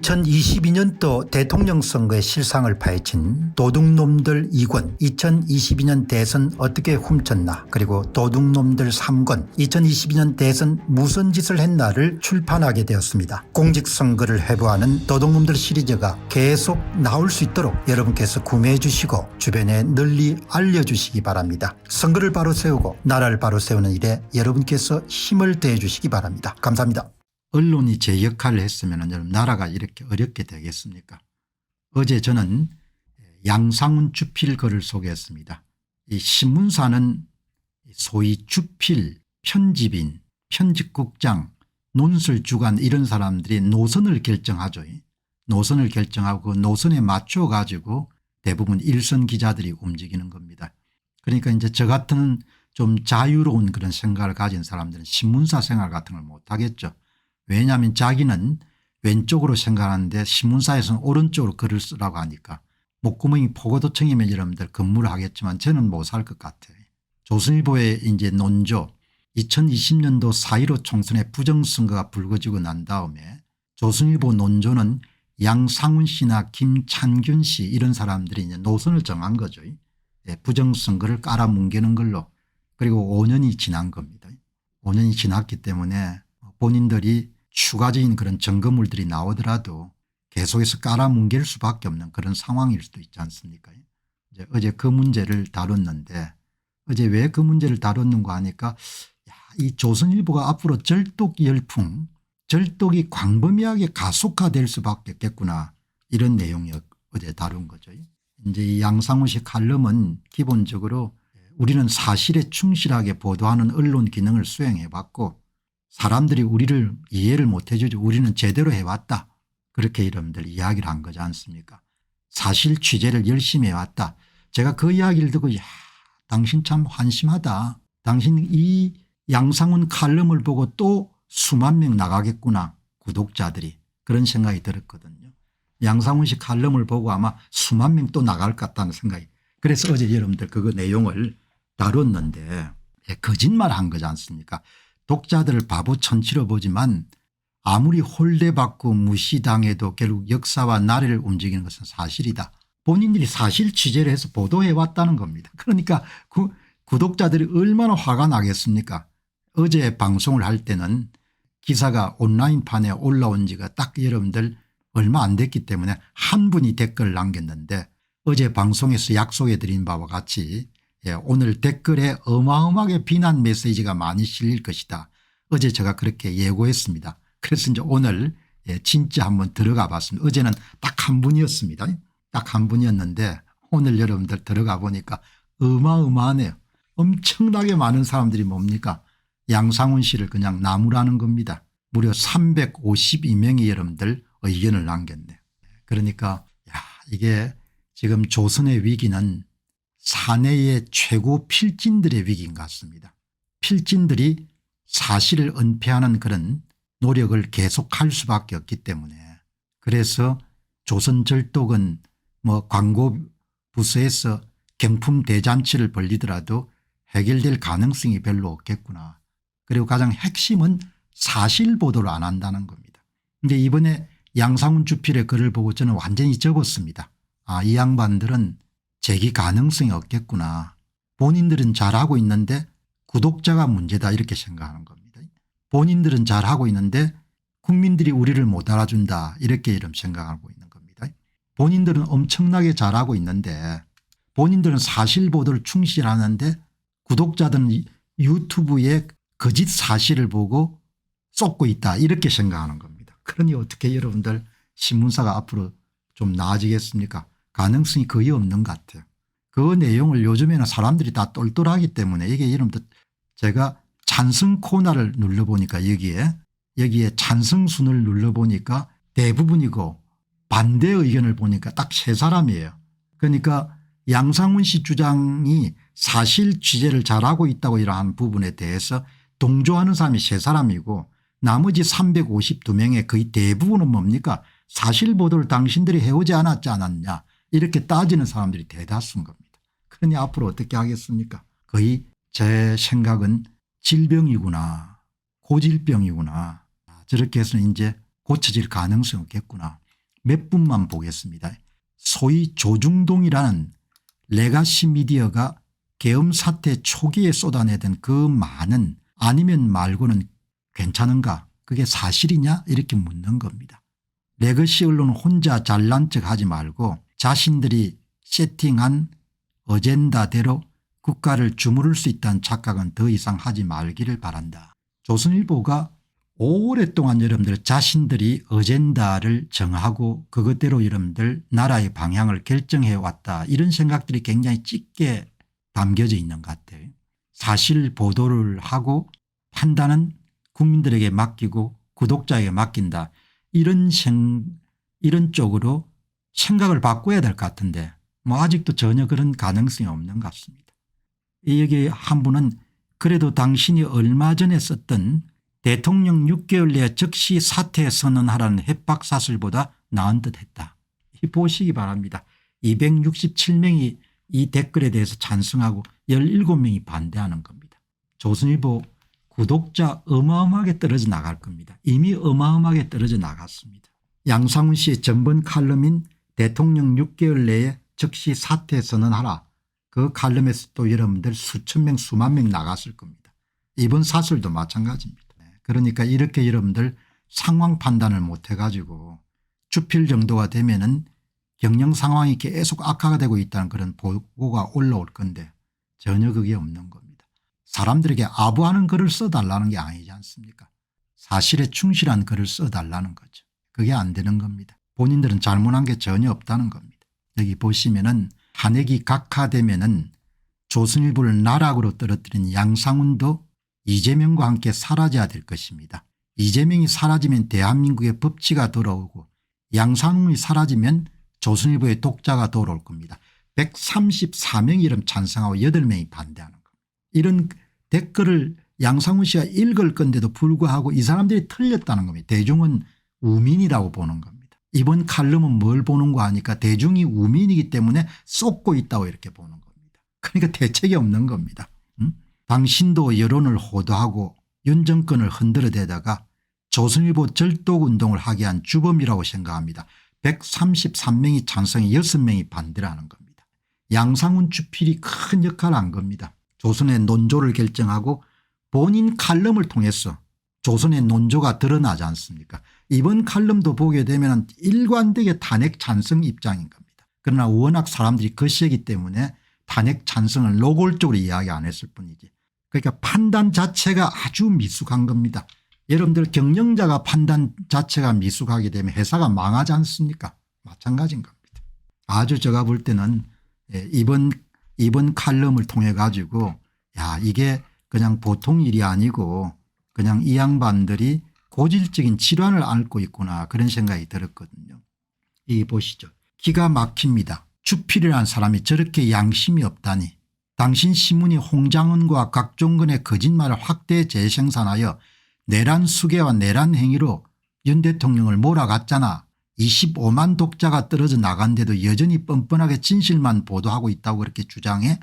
2022년도 대통령 선거의 실상을 파헤친 도둑놈들 2권 2022년 대선 어떻게 훔쳤나 그리고 도둑놈들 3권 2022년 대선 무슨 짓을 했나를 출판하게 되었습니다. 공직선거를 회부하는 도둑놈들 시리즈가 계속 나올 수 있도록 여러분께서 구매해 주시고 주변에 널리 알려주시기 바랍니다. 선거를 바로 세우고 나라를 바로 세우는 일에 여러분께서 힘을 더해 주시기 바랍니다. 감사합니다. 언론이 제 역할을 했으면 여러분 나라가 이렇게 어렵게 되겠습니까? 어제 저는 양상훈 주필 글을 소개했습니다. 이 신문사는 소위 주필, 편집인, 편집국장, 논설주간 이런 사람들이 노선을 결정하죠. 노선을 결정하고 그 노선에 맞춰 가지고 대부분 일선 기자들이 움직이는 겁니다. 그러니까 이제 저 같은 좀 자유로운 그런 생각을 가진 사람들은 신문사 생활 같은 걸 못 하겠죠. 왜냐하면 자기는 왼쪽으로 생각하는데 신문사에서는 오른쪽으로 글을 쓰라고 하니까 목구멍이 포고도청이면 여러분들 근무를 하겠지만 저는 못 살 것 같아요. 조선일보의 이제 논조 2020년도 4.15 총선의 부정선거가 불거지고 난 다음에 조선일보 논조는 양상훈 씨나 김찬균 씨 이런 사람들이 이제 노선을 정한 거죠. 부정선거를 깔아뭉개는 걸로. 그리고 5년이 지난 겁니다. 5년이 지났기 때문에 본인들이 추가적인 그런 증거물들이 나오더라도 계속해서 깔아뭉갤 수밖에 없는 그런 상황일 수도 있지 않습니까? 이제 어제 그 문제를 다뤘는데 어제 왜 그 문제를 다뤘는가 하니까 이 조선일보가 앞으로 절독 열풍 절독이 광범위하게 가속화될 수밖에 없겠구나 이런 내용이 어제 다룬 거죠. 이제 이 양상훈 씨 칼럼은 기본적으로 우리는 사실에 충실하게 보도하는 언론 기능을 수행해 왔고 사람들이 우리를 이해를 못 해주죠. 우리는 제대로 해왔다. 그렇게 여러분들 이야기를 한 거지 않습니까? 사실 취재를 열심히 해왔다. 제가 그 이야기를 듣고 야 당신 참 한심하다. 당신 이 양상훈 칼럼을 보고 또 수만 명 나가겠구나. 구독자들이. 그런 생각이 들었거든요. 양상훈 씨 칼럼을 보고 아마 수만 명 또 나갈 것 같다는 생각이. 그래서 어제 여러분들 그거 내용을 다뤘는데 거짓말 한 거지 않습니까? 독자들을 바보 천치로 보지만 아무리 홀대받고 무시당해도 결국 역사와 나라를 움직이는 것은 사실이다. 본인들이 사실 취재를 해서 보도해 왔다는 겁니다. 그러니까 구독자들이 얼마나 화가 나겠습니까? 어제 방송을 할 때는 기사가 온라인판에 올라온 지가 딱 여러분들 얼마 안 됐기 때문에 한 분이 댓글을 남겼는데 어제 방송에서 약속해 드린 바와 같이 오늘 댓글에 어마어마하게 비난 메시지가 많이 실릴 것이다. 어제 제가 그렇게 예고했습니다. 그래서 이제 오늘 진짜 한번 들어가 봤습니다. 어제는 딱 한 분이었습니다. 딱 한 분이었는데 오늘 여러분들 들어가 보니까 어마어마하네요. 엄청나게 많은 사람들이 뭡니까? 양상훈 씨를 그냥 나무라는 겁니다. 무려 352명이 여러분들 의견을 남겼네요. 그러니까 이게 지금 조선의 위기는 사내의 최고 필진들의 위기인 것 같습니다. 필진들이 사실을 은폐하는 그런 노력을 계속할 수밖에 없기 때문에 그래서 조선절독은 뭐 광고 부서에서 경품 대잔치를 벌리더라도 해결될 가능성이 별로 없겠구나. 그리고 가장 핵심은 사실 보도를 안 한다는 겁니다. 그런데 이번에 양상훈 주필의 글을 보고 저는 완전히 접었습니다. 이 양반들은 재기 가능성이 없겠구나. 본인들은 잘하고 있는데 구독자가 문제다 이렇게 생각하는 겁니다. 본인들은 잘하고 있는데 국민들이 우리를 못 알아준다 이렇게 이름 생각하고 있는 겁니다. 본인들은 엄청나게 잘하고 있는데 본인들은 사실 보도를 충실하는데 구독자들은 유튜브에 거짓 사실을 보고 쏟고 있다 이렇게 생각하는 겁니다. 그러니 어떻게 여러분들 신문사가 앞으로 좀 나아지겠습니까? 가능성이 거의 없는 것 같아요. 그 내용을 요즘에는 사람들이 다 똘똘하기 때문에 이게 여러분들 제가 찬성 코너를 눌러보니까 여기에 찬성순을 눌러보니까 대부분이고 반대 의견을 보니까 딱 세 사람이에요. 그러니까 양상훈 씨 주장이 사실 취재를 잘하고 있다고 이러한 부분에 대해서 동조하는 사람이 세 사람이고 나머지 352명의 거의 대부분은 뭡니까? 사실 보도를 당신들이 해오지 않았지 않았냐 이렇게 따지는 사람들이 대다수인 겁니다. 그러니 앞으로 어떻게 하겠습니까? 거의 제 생각은 질병이구나 고질병이구나 저렇게 해서는 이제 고쳐질 가능성이 없겠구나 몇 분만 보겠습니다. 소위 조중동이라는 레가시 미디어가 계엄 사태 초기에 쏟아내던 그 많은 아니면 말고는 괜찮은가, 그게 사실이냐 이렇게 묻는 겁니다. 레거시 언론은 혼자 잘난 척 하지 말고 자신들이 세팅한 어젠다대로 국가를 주무를 수 있다는 착각은 더 이상 하지 말기를 바란다. 조선일보가 오랫동안 여러분들 자신들이 어젠다를 정하고 그것대로 여러분들 나라의 방향을 결정해 왔다, 이런 생각들이 굉장히 짙게 담겨져 있는 것 같아요. 사실 보도를 하고 판단은 국민들에게 맡기고 구독자에게 맡긴다, 이런 쪽으로 생각을 바꿔야 될 것 같은데 뭐 아직도 전혀 그런 가능성이 없는 것 같습니다. 여기 한 분은 그래도 당신이 얼마 전에 썼던 대통령 6개월 내에 즉시 사퇴 선언하라는 협박사슬보다 나은 듯했다. 보시기 바랍니다. 267명이 이 댓글에 대해서 찬성하고 17명이 반대하는 겁니다. 조선일보 구독자 어마어마하게 떨어져 나갈 겁니다. 이미 어마어마하게 떨어져 나갔습니다. 양상훈 씨의 전번 칼럼인 대통령 6개월 내에 즉시 사퇴 선언하라, 그 칼럼에서 또 여러분들 수천 명 수만 명 나갔을 겁니다. 이번 사설도 마찬가지입니다. 그러니까 이렇게 여러분들 상황 판단을 못해 가지고 주필 정도가 되면은 경영 상황이 계속 악화가 되고 있다는 그런 보고가 올라올 건데 전혀 그게 없는 겁니다. 사람들에게 아부하는 글을 써달라는 게 아니지 않습니까? 사실에 충실한 글을 써달라는 거죠. 그게 안 되는 겁니다. 본인들은 잘못한 게 전혀 없다는 겁니다. 여기 보시면은 탄핵이 각하되면은 조선일보를 나락으로 떨어뜨린 양상훈도 이재명과 함께 사라져야 될 것입니다. 이재명이 사라지면 대한민국의 법치가 돌아오고 양상훈이 사라지면 조선일보의 독자가 돌아올 겁니다. 134명이 이름 찬성하고 8명이 반대하는 겁니다. 이런 댓글을 양상훈 씨가 읽을 건데도 불구하고 이 사람들이 틀렸다는 겁니다. 대중은 우민이라고 보는 겁니다. 이번 칼럼은 뭘 보는 거 하니까 대중이 우민이기 때문에 쏟고 있다고 이렇게 보는 겁니다. 그러니까 대책이 없는 겁니다. 당신도 여론을 호도하고 윤 정권을 흔들어대다가 조선일보 절독운동을 하게 한 주범이라고 생각합니다. 133명이 찬성에 6명이 반대를 하는 겁니다. 양상훈 주필이 큰 역할을 한 겁니다. 조선의 논조를 결정하고 본인 칼럼을 통해서 조선의 논조가 드러나지 않습니까? 이번 칼럼도 보게 되면 일관되게 탄핵 찬성 입장인 겁니다. 그러나 워낙 사람들이 거시기 때문에 탄핵 찬성을 노골적으로 이야기 안 했을 뿐이지. 그러니까 판단 자체가 아주 미숙한 겁니다. 여러분들 경영자가 판단 자체가 미숙하게 되면 회사가 망하지 않습니까? 마찬가지인 겁니다. 아주 제가 볼 때는 이번 칼럼을 통해 가지고 야, 이게 그냥 보통 일이 아니고 그냥 이 양반들이 고질적인 질환을 앓고 있구나, 그런 생각이 들었거든요. 이 보시죠. 기가 막힙니다. 주필이라는 사람이 저렇게 양심이 없다니. 당신 신문이 홍장은과 각종근의 거짓말을 확대 재생산하여 내란 수계와 내란 행위로 윤 대통령을 몰아갔잖아. 25만 독자가 떨어져 나간데도 여전히 뻔뻔하게 진실만 보도하고 있다고 그렇게 주장해?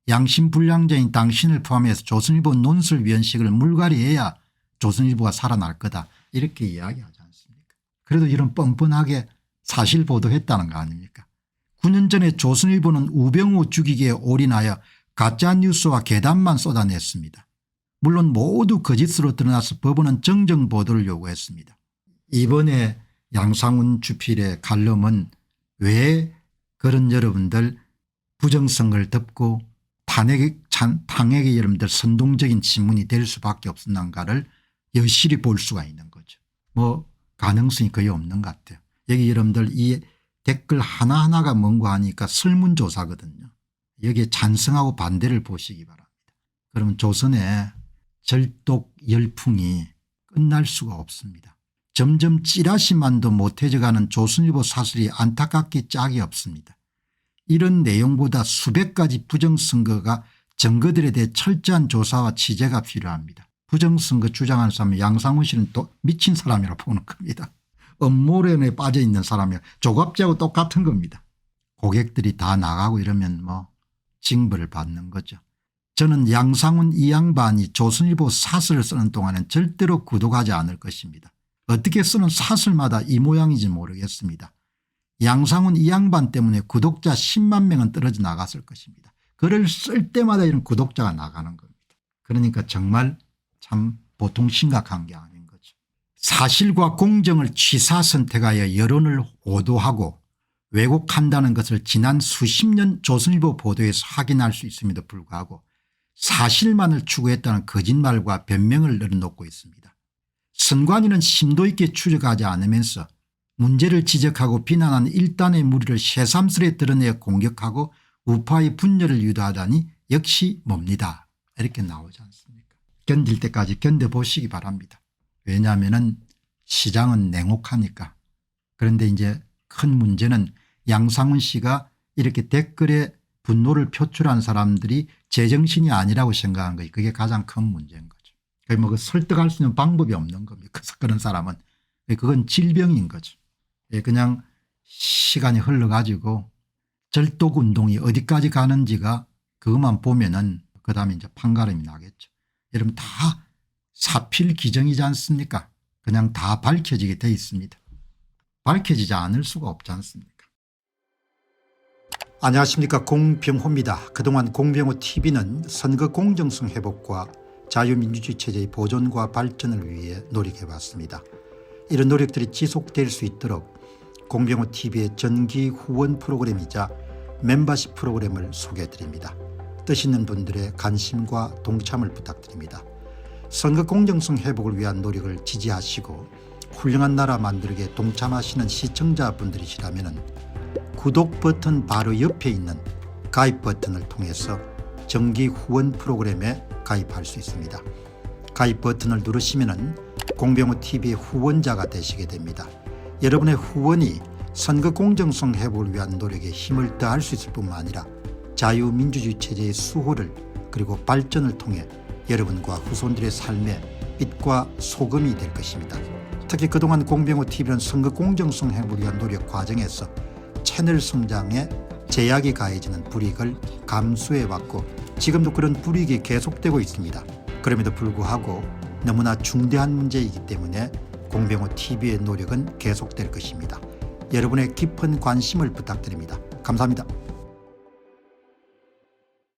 양심불량자인 당신을 포함해서 조선일보 논설위원식을 물갈이해야 조선일보가 살아날 거다, 이렇게 이야기하지 않습니까? 그래도 이런 뻔뻔하게 사실 보도했다는 거 아닙니까? 9년 전에 조선일보는 우병우 죽이기에 올인하여 가짜뉴스와 괴담만 쏟아냈습니다. 물론 모두 거짓으로 드러나서 법원은 정정 보도를 요구했습니다. 이번에 양상훈 주필의 칼럼은 왜 그런 여러분들 부정성을 덮고 탄핵의 여러분들 선동적인 신문이 될 수밖에 없었는가를 여실히 볼 수가 있는 거죠. 뭐 가능성이 거의 없는 것 같아요. 여기 여러분들 이 댓글 하나하나가 뭔가 하니까 설문조사거든요. 여기에 찬성하고 반대를 보시기 바랍니다. 그러면 조선의 절독 열풍이 끝날 수가 없습니다. 점점 찌라시만도 못해져가는 조선일보 사설이 안타깝게 짝이 없습니다. 이런 내용보다 수백 가지 부정선거가 증거들에 대해 철저한 조사와 취재가 필요합니다. 부정선거 주장하는 사람은 양상훈 씨는 또 미친 사람이라고 보는 겁니다. 음모론에 빠져 있는 사람이 조갑지하고 똑같은 겁니다. 고객들이 다 나가고 이러면 뭐 징벌을 받는 거죠. 저는 양상훈 이 양반이 조선일보 사설을 쓰는 동안은 절대로 구독하지 않을 것입니다. 어떻게 쓰는 사설마다 이 모양인지 모르겠습니다. 양상훈 이 양반 때문에 구독자 10만 명은 떨어져 나갔을 것입니다. 글을 쓸 때마다 이런 구독자가 나가는 겁니다. 그러니까 정말 참 보통 심각한 게 아닌 거죠. 사실과 공정을 취사 선택하여 여론을 오도하고 왜곡한다는 것을 지난 수십 년 조선일보 보도에서 확인할 수 있음에도 불구하고 사실만을 추구했다는 거짓말과 변명을 늘어놓고 있습니다. 선관위는 심도 있게 추적하지 않으면서 문제를 지적하고 비난하는 일단의 무리를 새삼스레 드러내 공격하고 우파의 분열을 유도하다니 역시 뭡니다. 이렇게 나오지 않습니까? 견딜 때까지 견뎌보시기 바랍니다. 왜냐하면 시장은 냉혹하니까. 그런데 이제 큰 문제는 양상훈 씨가 이렇게 댓글에 분노를 표출한 사람들이 제정신이 아니라고 생각한 거예요. 그게 가장 큰 문제인 거죠. 뭐 설득할 수 있는 방법이 없는 겁니다. 그런 사람은. 그건 질병인 거죠. 그냥 시간이 흘러가지고 절독 운동이 어디까지 가는지가 그것만 보면은 그다음에 이제 판가름이 나겠죠. 여러분 다 사필 기정이지 않습니까? 그냥 다 밝혀지게 돼 있습니다. 밝혀지지 않을 수가 없지 않습니까? 안녕하십니까, 공병호입니다. 그동안 공병호TV는 선거 공정성 회복과 자유민주주의 체제의 보존과 발전을 위해 노력해왔습니다. 이런 노력들이 지속될 수 있도록 공병호TV의 정기 후원 프로그램이자 멤버십 프로그램을 소개해드립니다. 뜻 있는 분들의 관심과 동참을 부탁드립니다. 선거 공정성 회복을 위한 노력을 지지하시고 훌륭한 나라 만들기에 동참하시는 시청자분들이시라면 구독 버튼 바로 옆에 있는 가입 버튼을 통해서 정기 후원 프로그램에 가입할 수 있습니다. 가입 버튼을 누르시면 공병호TV의 후원자가 되시게 됩니다. 여러분의 후원이 선거 공정성 회복을 위한 노력에 힘을 더할 수 있을 뿐만 아니라 자유민주주의 체제의 수호를 그리고 발전을 통해 여러분과 후손들의 삶에 빛과 소금이 될 것입니다. 특히 그동안 공병호TV는 선거 공정성 회복을 위한 노력 과정에서 채널 성장에 제약이 가해지는 불이익을 감수해왔고 지금도 그런 불이익이 계속되고 있습니다. 그럼에도 불구하고 너무나 중대한 문제이기 때문에 공병호TV의 노력은 계속될 것입니다. 여러분의 깊은 관심을 부탁드립니다. 감사합니다.